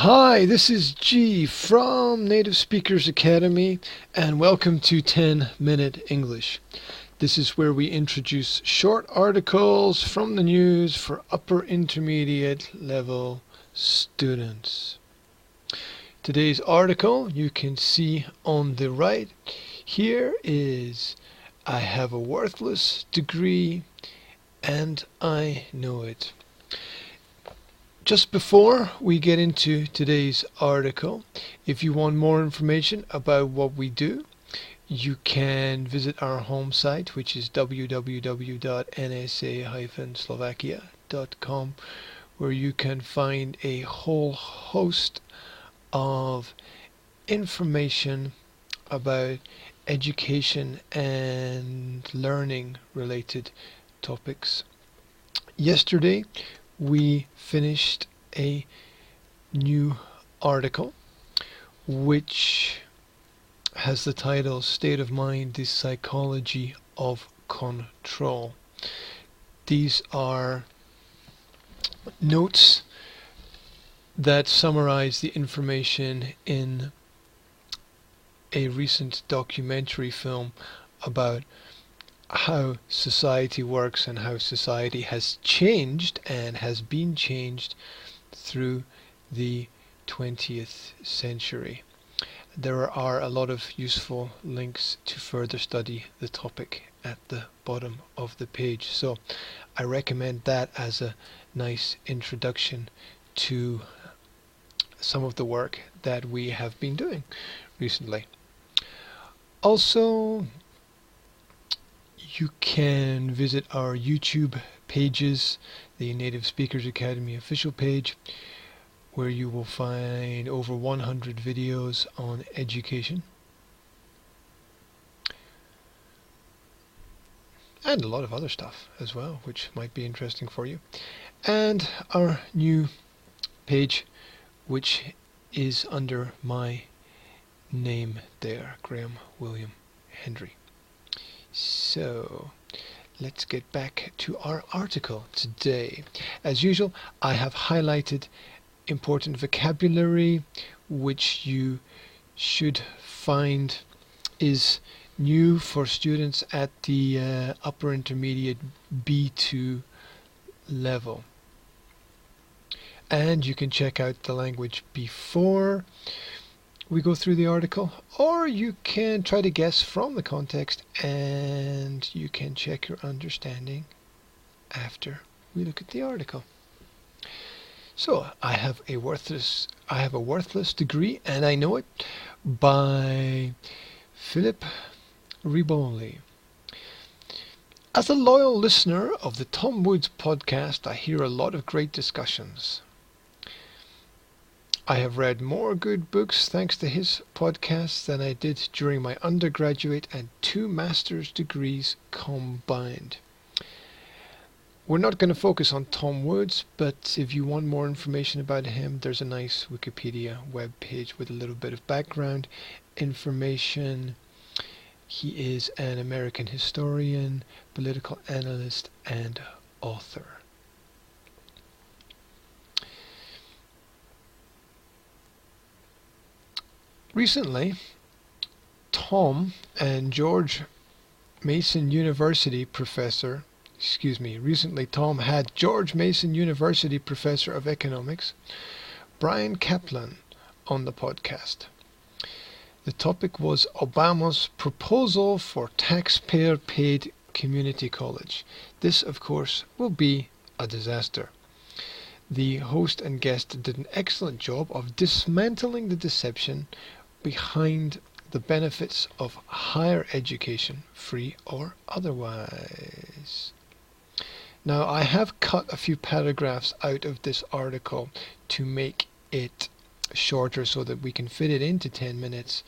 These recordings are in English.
Hi, this is G from Native Speakers Academy, and welcome to 10-Minute English. This is where we introduce short articles from the news for upper intermediate level students. Today's article you can see on the right here is I have a worthless degree and I know it. Just before we get into today's article, if you want more information about what we do, you can visit our home site, which is www.nsa-slovakia.com, where you can find a whole host of information about education and learning related topics. Yesterday, we finished a new article which has the title State of Mind, the Psychology of Control. These are notes that summarize the information in a recent documentary film about how society works and how society has changed and has been changed through the 20th century. There are a lot of useful links to further study the topic at the bottom of the page, so I recommend that as a nice introduction to some of the work that we have been doing recently. Also, you can visit our YouTube pages, the Native Speakers Academy official page, where you will find over 100 videos on education and a lot of other stuff as well, which might be interesting for you. And our new page, which is under my name there, Graham William Hendry. So, let's get back to our article today. As usual, I have highlighted important vocabulary which you should find is new for students at the upper intermediate B2 level. And you can check out the language before we go through the article, or you can try to guess from the context, and you can check your understanding after we look at the article. So I have a worthless degree and I know it, by Philip Reboli. As a loyal listener of the Tom Woods podcast, I hear a lot of great discussions. I have read more good books thanks to his podcasts than I did during my undergraduate and 2 master's degrees combined. We're not going to focus on Tom Woods, but if you want more information about him, there's a nice Wikipedia web page with a little bit of background information. He is an American historian, political analyst, and author. Recently, Tom and George Mason University professor, recently Tom had George Mason University professor of economics, Brian Kaplan, on the podcast. The topic was Obama's proposal for taxpayer-paid community college. This, of course, will be a disaster. The host and guest did an excellent job of dismantling the deception behind the benefits of higher education, free or otherwise. Now, I have cut a few paragraphs out of this article to make it shorter so that we can fit it into 10 minutes.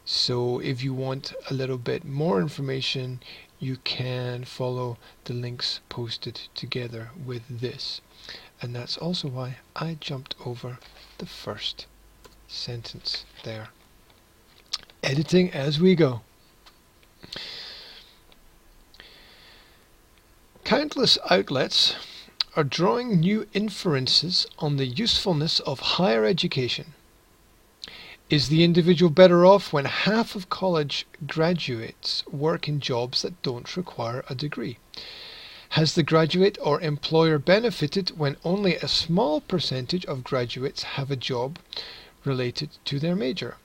So if you want a little bit more information, you can follow the links posted together with this. And that's also why I jumped over the first sentence there. Editing as we go. Countless outlets are drawing new inferences on the usefulness of higher education. Is the individual better off when half of college graduates work in jobs that don't require a degree? Has the graduate or employer benefited when only a small percentage of graduates have a job related to their major?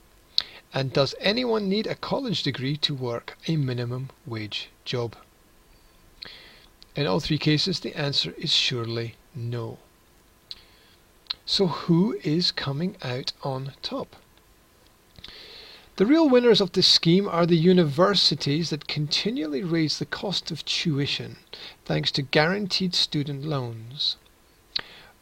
And does anyone need a college degree to work a minimum wage job? In all three cases, the answer is surely no. So who is coming out on top? The real winners of this scheme are the universities that continually raise the cost of tuition thanks to guaranteed student loans.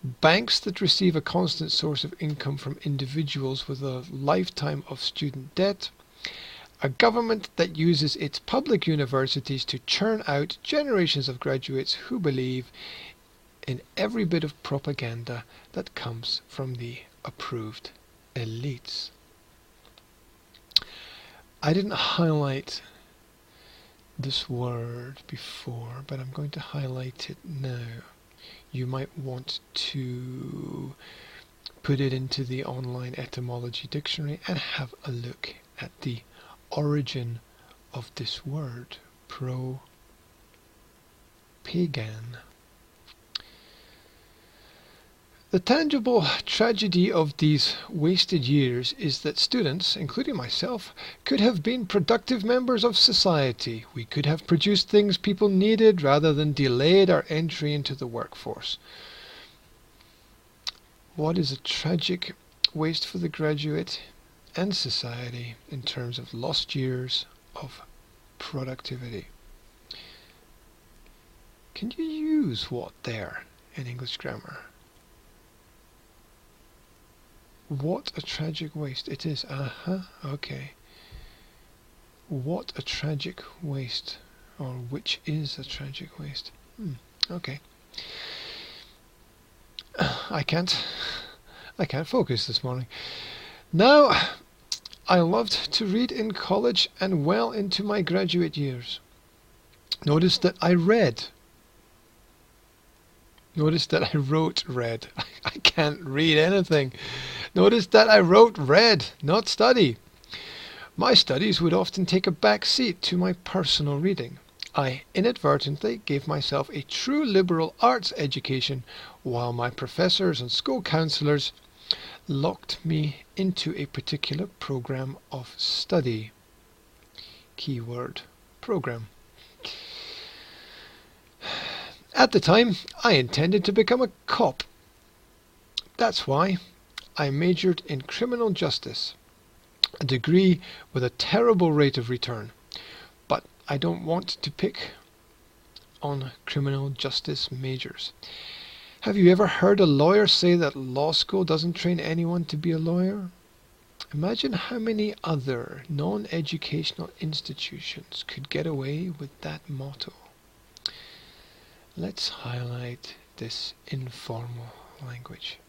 Banks that receive a constant source of income from individuals with a lifetime of student debt. A government that uses its public universities to churn out generations of graduates who believe in every bit of propaganda that comes from the approved elites. I didn't highlight this word before, but I'm going to highlight it now. You might want to put it into the online etymology dictionary and have a look at the origin of this word, pro-pagan. The tangible tragedy of these wasted years is that students, including myself, could have been productive members of society. We could have produced things people needed rather than delayed our entry into the workforce. What is a tragic waste for the graduate and society in terms of lost years of productivity? Can you use what there in English grammar? What a tragic waste. It is. Okay. What a tragic waste. Or which is a tragic waste. Okay. I can't focus this morning. Now, I loved to read in college and well into my graduate years. Notice that I read. Notice that I wrote read. I can't read anything. Notice that I wrote read, not study. My studies would often take a back seat to my personal reading. I inadvertently gave myself a true liberal arts education while my professors and school counsellors locked me into a particular program of study. Keyword, program. At the time, I intended to become a cop. That's why I majored in criminal justice, a degree with a terrible rate of return. But I don't want to pick on criminal justice majors. Have you ever heard a lawyer say that law school doesn't train anyone to be a lawyer? Imagine how many other non-educational institutions could get away with that motto. Let's highlight this informal language.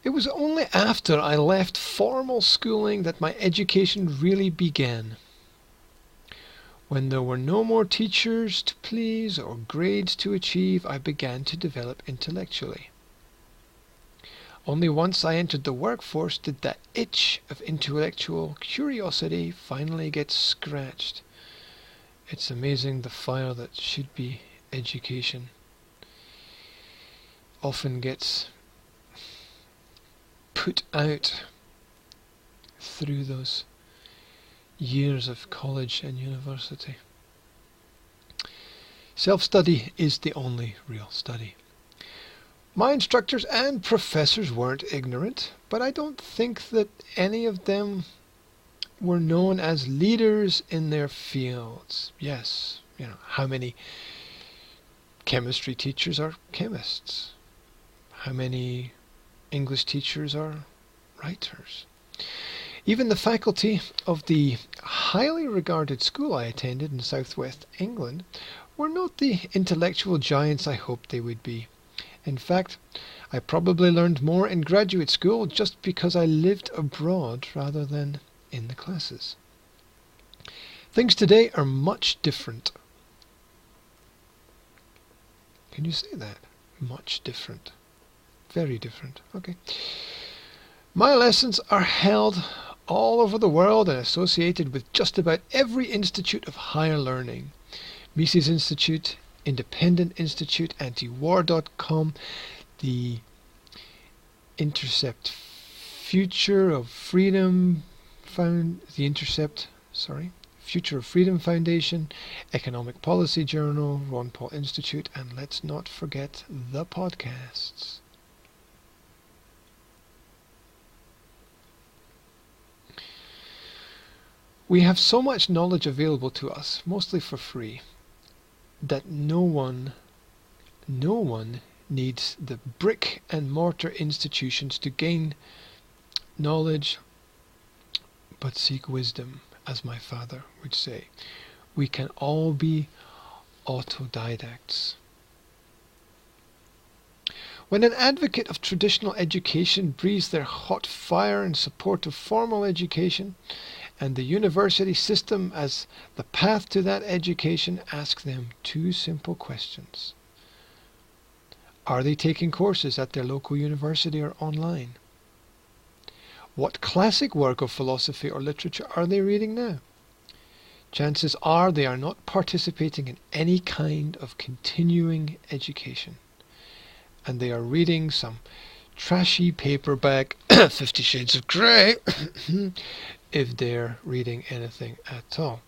It was only after I left formal schooling that my education really began. When there were no more teachers to please or grades to achieve, I began to develop intellectually. Only once I entered the workforce did that itch of intellectual curiosity finally get scratched. It's amazing the fire that should be education often gets put out through those years of college and university. Self-study is the only real study. My instructors and professors weren't ignorant, but I don't think that any of them were known as leaders in their fields. Yes, how many chemistry teachers are chemists? How many English teachers are writers? Even the faculty of the highly regarded school I attended in southwest England were not the intellectual giants I hoped they would be. In fact, I probably learned more in graduate school just because I lived abroad rather than in the classes. Things today are much different. Can you say that? Much different. Very different. Okay. My lessons are held all over the world and associated with just about every institute of higher learning. Mises Institute, Independent Institute, Antiwar.com, the Intercept Future of Freedom Future of Freedom Foundation, Economic Policy Journal, Ron Paul Institute, and let's not forget the podcasts. We have so much knowledge available to us, mostly for free, that no one needs the brick and mortar institutions to gain knowledge, but seek wisdom, as my father would say. We can all be autodidacts. When an advocate of traditional education breathes their hot fire in support of formal education, and the university system as the path to that education, ask them two simple questions. Are they taking courses at their local university or online? What classic work of philosophy or literature are they reading now? Chances are they are not participating in any kind of continuing education, and they are reading some trashy paperback 50 Shades of Grey if they're reading anything at all.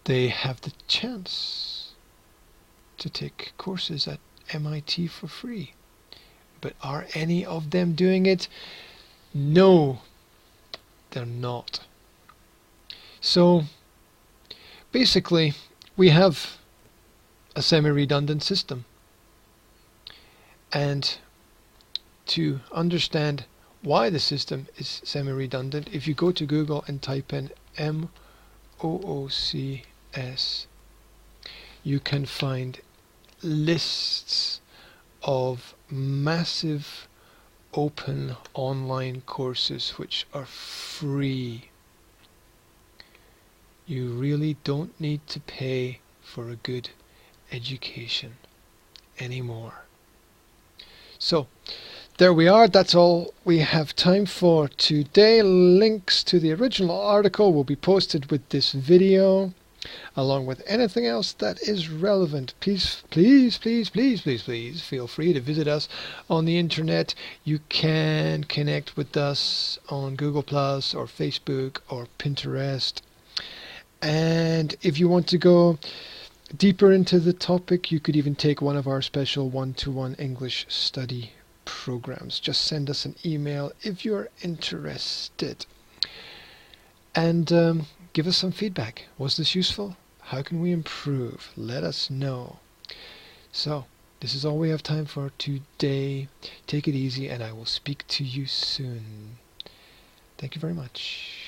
They have the chance to take courses at MIT for free, but are any of them doing it? No, they're not. So basically we have a semi-redundant system, and to understand why the system is semi-redundant, if you go to Google and type in MOOCs, you can find lists of massive open online courses which are free. You really don't need to pay for a good education anymore. So there we are. That's all we have time for today. Links to the original article will be posted with this video, along with anything else that is relevant. Please feel free to visit us on the internet. You can connect with us on Google Plus or Facebook or Pinterest. And if you want to go deeper into the topic, you could even take one of our special one-to-one English study programs. Just send us an email if you're interested, and give us some feedback. Was this useful? How can we improve? Let us know. So this is all we have time for today. Take it easy, and I will speak to you soon. Thank you very much.